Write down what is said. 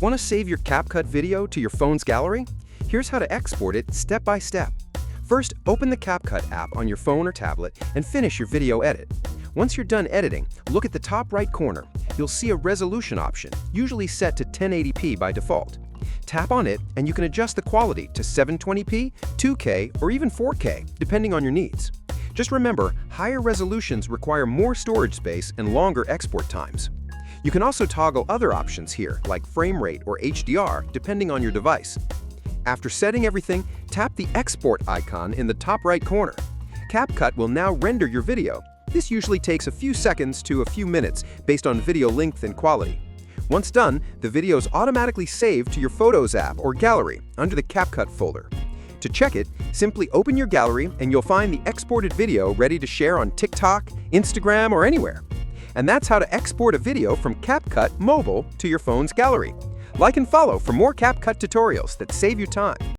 Want to save your CapCut video to your phone's gallery? Here's how to export it step by step. First, open the CapCut app on your phone or tablet and finish your video edit. Once you're done editing, look at the top right corner. You'll see a resolution option, usually set to 1080p by default. Tap on it and you can adjust the quality to 720p, 2K, or even 4K, depending on your needs. Just remember, higher resolutions require more storage space and longer export times. You can also toggle other options here, like frame rate or HDR, depending on your device. After setting everything, tap the export icon in the top right corner. CapCut will now render your video. This usually takes a few seconds to a few minutes based on video length and quality. Once done, the video is automatically saved to your Photos app or gallery under the CapCut folder. To check it, simply open your gallery and you'll find the exported video ready to share on TikTok, Instagram, or anywhere. And that's how to export a video from CapCut Mobile to your phone's gallery. Like and follow for more CapCut tutorials that save you time.